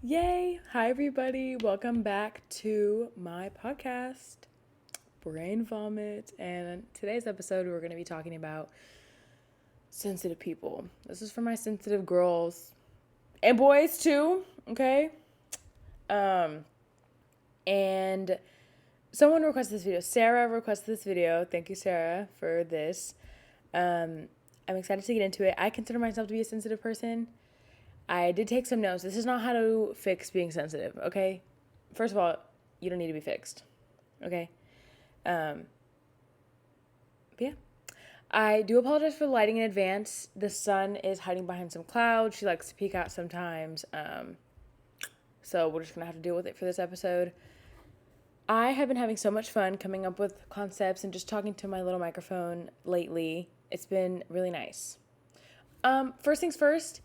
Yay! Hi, everybody. Welcome back to my podcast, Brain Vomit. And today's episode, we're going to be talking about sensitive people. This is for my sensitive girls and boys, too. Okay. Um, and someone requested this video. Sarah requested this video. Thank you, Sarah, for this. I'm excited to get into it. I consider myself to be a sensitive person. I did take some notes. This is not how to fix being sensitive, okay? First of all, you don't need to be fixed, okay? But yeah. I do apologize for the lighting in advance. The sun is hiding behind some clouds. She likes to peek out sometimes. So we're just going to have to deal with it for this episode. I have been having so much fun coming up with concepts and just talking to my little microphone lately. It's been really nice. First things first,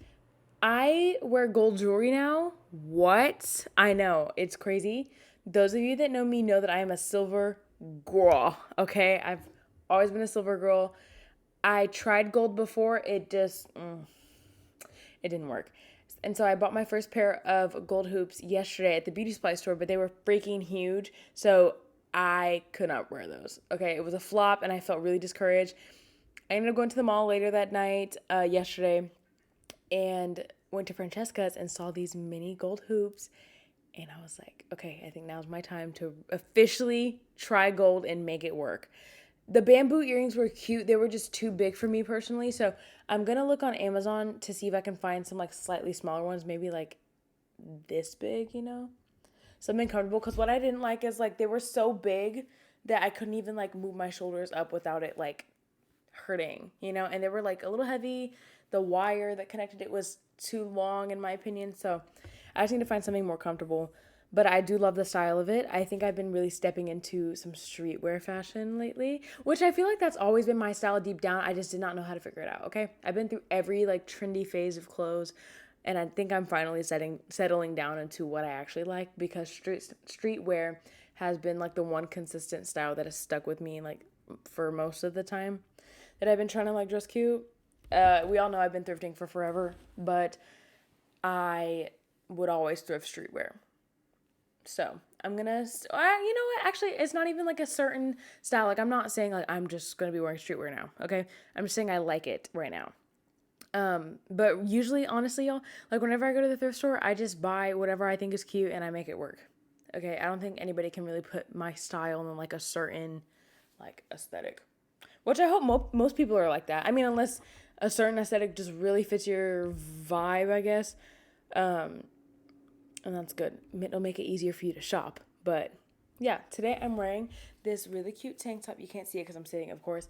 I wear gold jewelry now. What? I know, it's crazy. Those of you that know me know that I am a silver girl, okay? I've always been a silver girl. I tried gold before. It didn't work. And so I bought my first pair of gold hoops yesterday at the beauty supply store, but they were freaking huge. So I could not wear those. Okay, it was a flop and I felt really discouraged. I ended up going to the mall later that night, yesterday, and went to Francesca's and saw these mini gold hoops. And I was like, okay, I think now's my time to officially try gold and make it work. The bamboo earrings were cute. They were just too big for me personally. So I'm going to look on Amazon to see if I can find some like slightly smaller ones, maybe like this big, something comfortable. Because what I didn't like is like they were so big that I couldn't even like move my shoulders up without it like hurting, and they were like a little heavy. The wire that connected it was too long in my opinion, so I just need to find something more comfortable. But I do love the style of it. I think I've been really stepping into some streetwear fashion lately, which I feel like that's always been my style deep down. I just did not know how to figure it out. Okay, I've been through every like trendy phase of clothes, and I think I'm finally settling down into what I actually like, because streetwear has been like the one consistent style that has stuck with me like for most of the time that I've been trying to like dress cute. We all know I've been thrifting for forever, but I would always thrift streetwear. So I'm gonna, you know what? Actually, it's not even like a certain style. Like I'm not saying like I'm just gonna be wearing streetwear now. Okay, I'm just saying I like it right now. But usually, honestly, y'all, like whenever I go to the thrift store, I just buy whatever I think is cute and I make it work. Okay, I don't think anybody can really put my style in like a certain like aesthetic. Which I hope most people are like that. I mean, unless a certain aesthetic just really fits your vibe, I guess. And that's good. It'll make it easier for you to shop. But yeah, today I'm wearing this really cute tank top. You can't see it because I'm sitting, of course,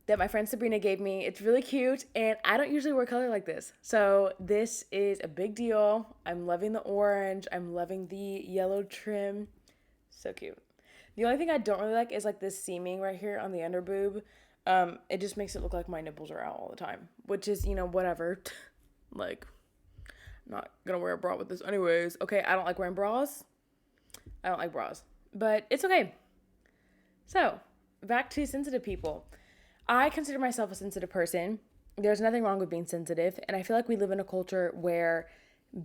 that my friend Sabrina gave me. It's really cute, and I don't usually wear color like this. So this is a big deal. I'm loving the orange. I'm loving the yellow trim. So cute. The only thing I don't really like is like this seaming right here on the under boob. It just makes it look like my nipples are out all the time, which is, whatever. Like, I'm not gonna wear a bra with this anyways. Okay, I don't like wearing bras. I don't like bras, but it's okay. So, back to sensitive people. I consider myself a sensitive person. There's nothing wrong with being sensitive, and I feel like we live in a culture where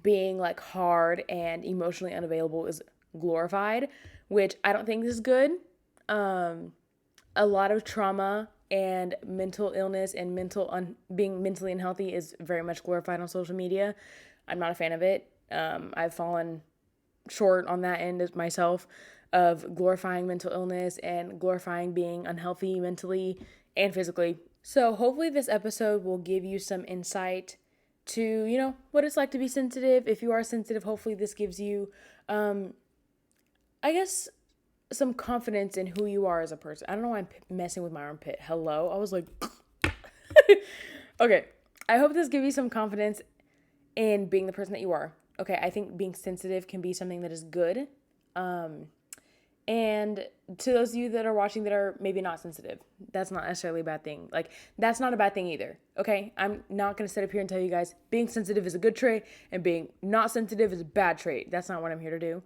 being like hard and emotionally unavailable is glorified, which I don't think is good. A lot of trauma and mental illness and being mentally unhealthy is very much glorified on social media. I'm not a fan of it. I've fallen short on that end as myself of glorifying mental illness and glorifying being unhealthy mentally and physically. So hopefully this episode will give you some insight to, what it's like to be sensitive. If you are sensitive, hopefully this gives you, I guess, some confidence in who you are as a person. I don't know why I'm messing with my armpit. Hello? I was like, okay. I hope this gives you some confidence in being the person that you are. Okay, I think being sensitive can be something that is good. And to those of you that are watching that are maybe not sensitive, that's not necessarily a bad thing. Like, that's not a bad thing either. Okay, I'm not going to sit up here and tell you guys being sensitive is a good trait and being not sensitive is a bad trait. That's not what I'm here to do.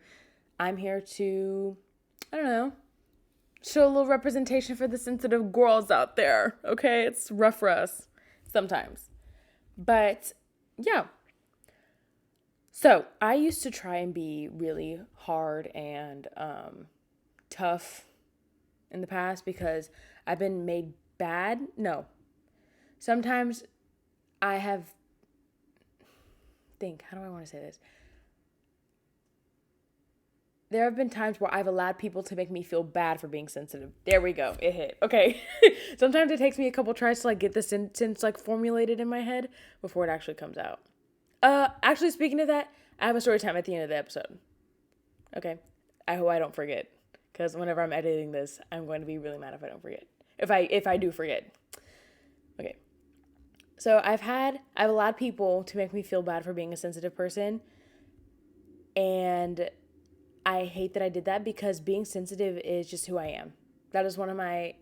I'm here to, I don't know, show a little representation for the sensitive girls out there. Okay, it's rough for us sometimes. But yeah. So I used to try and be really hard and tough in the past because I've been made bad. No, sometimes I have. Think, how do I want to say this? There have been times where I've allowed people to make me feel bad for being sensitive. There we go. It hit. Okay. Sometimes it takes me a couple tries to like get the sentence like formulated in my head before it actually comes out. Actually, speaking of that, I have a story time at the end of the episode. Okay. I hope I don't forget, because whenever I'm editing this, I'm going to be really mad if I don't forget. If I do forget. Okay. So I've allowed people to make me feel bad for being a sensitive person, and I hate that I did that because being sensitive is just who I am. That is one of my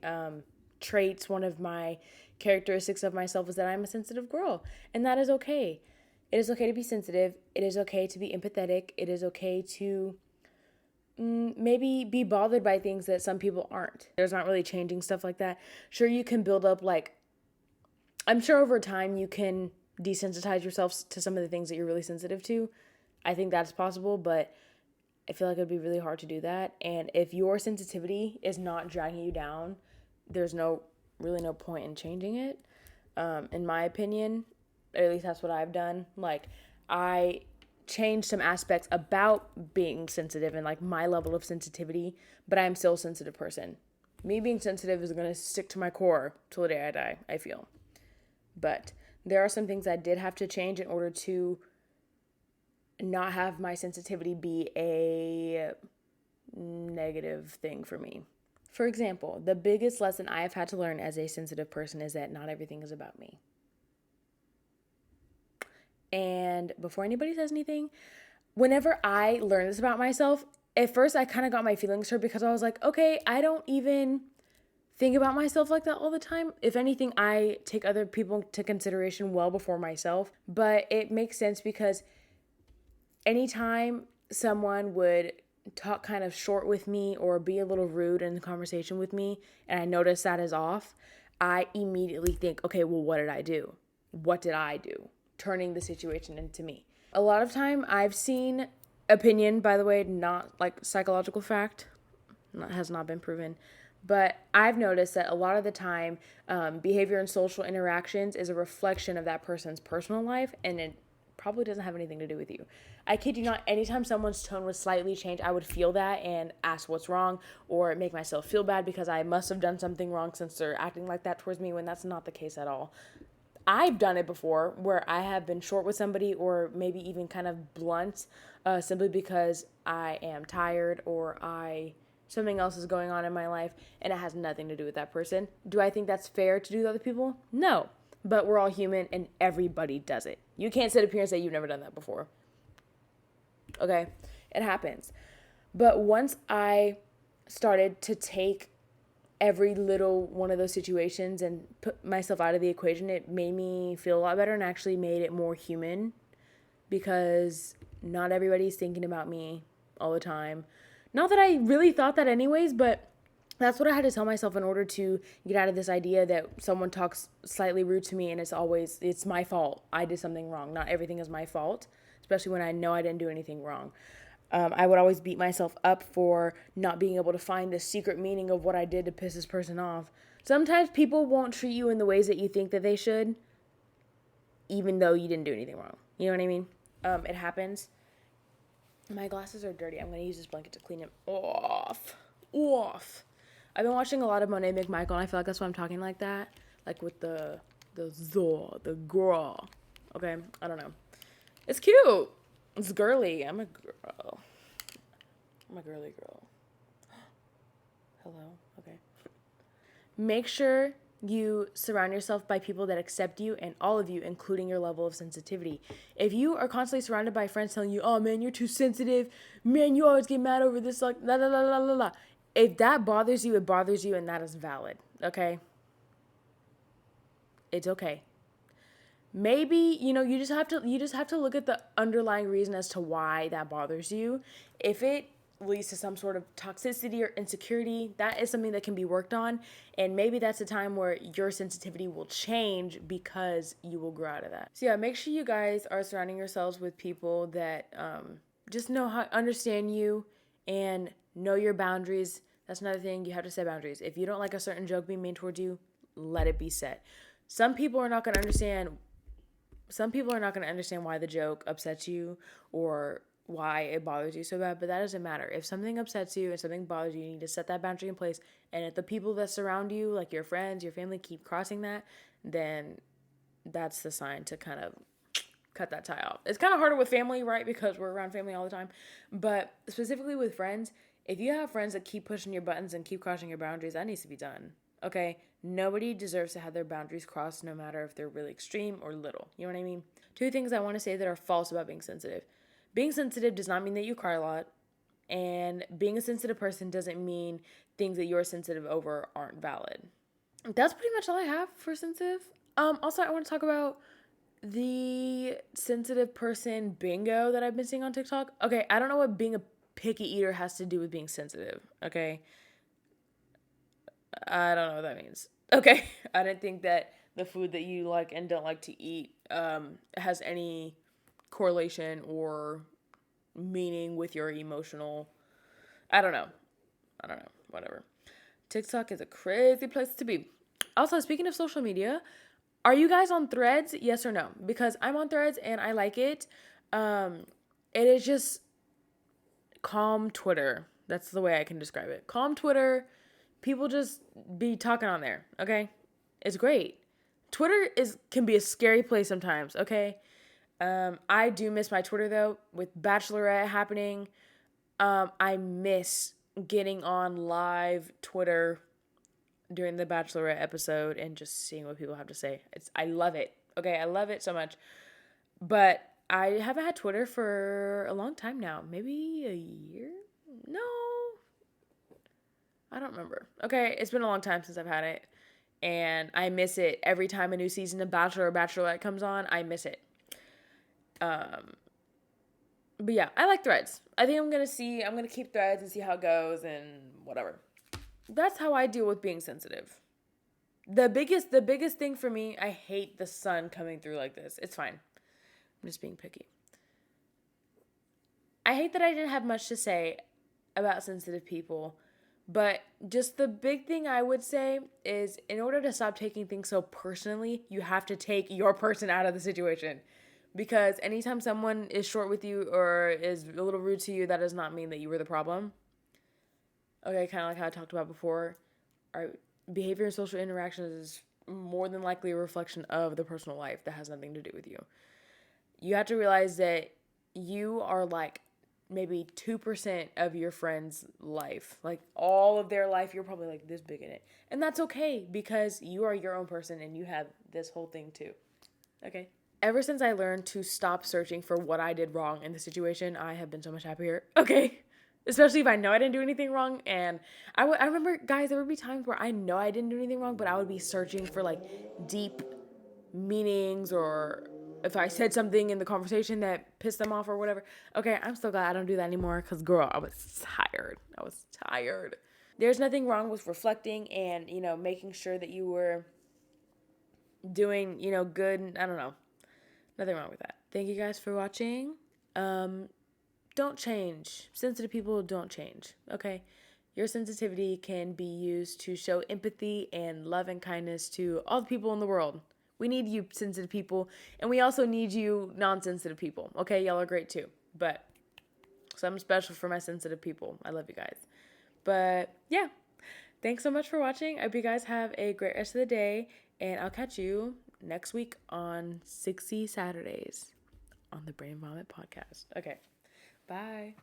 traits, one of my characteristics of myself is that I'm a sensitive girl. And that is okay. It is okay to be sensitive. It is okay to be empathetic. It is okay to maybe be bothered by things that some people aren't. There's not really changing stuff like that. Sure, you can build up I'm sure over time you can desensitize yourself to some of the things that you're really sensitive to. I think that's possible, but I feel like it would be really hard to do that. And if your sensitivity is not dragging you down, there's really no point in changing it. In my opinion, or at least that's what I've done. Like, I changed some aspects about being sensitive and like my level of sensitivity, but I'm still a sensitive person. Me being sensitive is going to stick to my core till the day I die, I feel. But there are some things I did have to change in order to not have my sensitivity be a negative thing for me. For example, the biggest lesson I have had to learn as a sensitive person is that not everything is about me. And before anybody says anything, whenever I learned this about myself, at first I kind of got my feelings hurt because I was like, okay, I don't even think about myself like that all the time. If anything, I take other people into consideration well before myself. But it makes sense because anytime someone would talk kind of short with me or be a little rude in the conversation with me, and I notice that is off, I immediately think, okay, well, what did I do? What did I do? Turning the situation into me. A lot of time I've seen opinion, by the way, not like psychological fact, has not been proven, but I've noticed that a lot of the time behavior in social interactions is a reflection of that person's personal life, and it probably doesn't have anything to do with you. I kid you not, anytime someone's tone would slightly change, I would feel that and ask what's wrong or make myself feel bad because I must have done something wrong since they're acting like that towards me, when that's not the case at all. I've done it before where I have been short with somebody or maybe even kind of blunt simply because I am tired or something else is going on in my life and it has nothing to do with that person. Do I think that's fair to do to other people? No. But we're all human and everybody does it. You can't sit up here and say you've never done that before. Okay? It happens. But once I started to take every little one of those situations and put myself out of the equation, it made me feel a lot better and actually made it more human, because not everybody's thinking about me all the time. Not that I really thought that anyways, but that's what I had to tell myself in order to get out of this idea that someone talks slightly rude to me and it's my fault. I did something wrong. Not everything is my fault, especially when I know I didn't do anything wrong. I would always beat myself up for not being able to find the secret meaning of what I did to piss this person off. Sometimes people won't treat you in the ways that you think that they should, even though you didn't do anything wrong. You know what I mean? It happens. My glasses are dirty. I'm going to use this blanket to clean them off. I've been watching a lot of Monet McMichael, and I feel like that's why I'm talking like that. Like with the girl. Okay? I don't know. It's cute. It's girly. I'm a girl. I'm a girly girl. Hello? Okay. Make sure you surround yourself by people that accept you and all of you, including your level of sensitivity. If you are constantly surrounded by friends telling you, oh man, you're too sensitive. Man, you always get mad over this, like, la la la la la la. If that bothers you, it bothers you, and that is valid. Okay? It's okay. Maybe, you just have to look at the underlying reason as to why that bothers you. If it leads to some sort of toxicity or insecurity, that is something that can be worked on. And maybe that's a time where your sensitivity will change because you will grow out of that. So yeah, make sure you guys are surrounding yourselves with people that just know how understand you and know your boundaries. That's another thing. You have to set boundaries. If you don't like a certain joke being made towards you, let it be said. Some people are not going to understand. Some people are not going to understand why the joke upsets you or why it bothers you so bad, but that doesn't matter. If something upsets you and something bothers you, you need to set that boundary in place. And if the people that surround you, like your friends, your family, keep crossing that, then that's the sign to kind of cut that tie off. It's kind of harder with family, right? Because we're around family all the time. But specifically with friends, if you have friends that keep pushing your buttons and keep crossing your boundaries, that needs to be done. Okay? Nobody deserves to have their boundaries crossed, no matter if they're really extreme or little. You know what I mean? Two things I want to say that are false about being sensitive. Being sensitive does not mean that you cry a lot. And being a sensitive person doesn't mean things that you're sensitive over aren't valid. That's pretty much all I have for sensitive. Also, I want to talk about the sensitive person bingo that I've been seeing on TikTok. Okay, I don't know what being a picky eater has to do with being sensitive. Okay, I don't know what that means. Okay, I didn't think that the food that you like and don't like to eat has any correlation or meaning with your emotional. I don't know. Whatever. TikTok is a crazy place to be. Also, speaking of social media, are you guys on Threads? Yes or no? Because I'm on Threads and I like it. It is just calm Twitter. That's the way I can describe it. Calm Twitter. People just be talking on there. Okay, it's great. Twitter can be a scary place sometimes. Okay, I do miss my Twitter though. With Bachelorette happening, I miss getting on live Twitter during the Bachelorette episode and just seeing what people have to say. I love it. Okay, I love it so much. But I haven't had Twitter for a long time now. Maybe a year? No. I don't remember. Okay, it's been a long time since I've had it. And I miss it every time a new season of Bachelor or Bachelorette comes on. I miss it. But yeah, I like Threads. I think I'm gonna keep Threads and see how it goes and whatever. That's how I deal with being sensitive. The biggest thing for me, I hate the sun coming through like this. It's fine. I'm just being picky. I hate that I didn't have much to say about sensitive people, but just the big thing I would say is in order to stop taking things so personally, you have to take your person out of the situation. Because anytime someone is short with you or is a little rude to you, that does not mean that you were the problem. Okay, kind of like how I talked about before. Our behavior and social interactions is more than likely a reflection of the personal life that has nothing to do with you. You have to realize that you are like maybe 2% of your friend's life. Like all of their life, you're probably like this big in it. And that's okay because you are your own person and you have this whole thing too. Okay? Ever since I learned to stop searching for what I did wrong in the situation, I have been so much happier. Okay? Especially if I know I didn't do anything wrong. And I remember, guys, there would be times where I know I didn't do anything wrong, but I would be searching for like deep meanings or if I said something in the conversation that pissed them off or whatever. Okay, I'm so glad I don't do that anymore because, girl, I was tired. There's nothing wrong with reflecting and, making sure that you were doing, good. I don't know. Nothing wrong with that. Thank you guys for watching. Don't change. Sensitive people don't change, okay? Your sensitivity can be used to show empathy and love and kindness to all the people in the world. We need you sensitive people, and we also need you non-sensitive people, okay? Y'all are great too, but something special for my sensitive people. I love you guys. But yeah, thanks so much for watching. I hope you guys have a great rest of the day, and I'll catch you next week on 60 Saturdays on the Brain Vomit podcast. Okay, bye.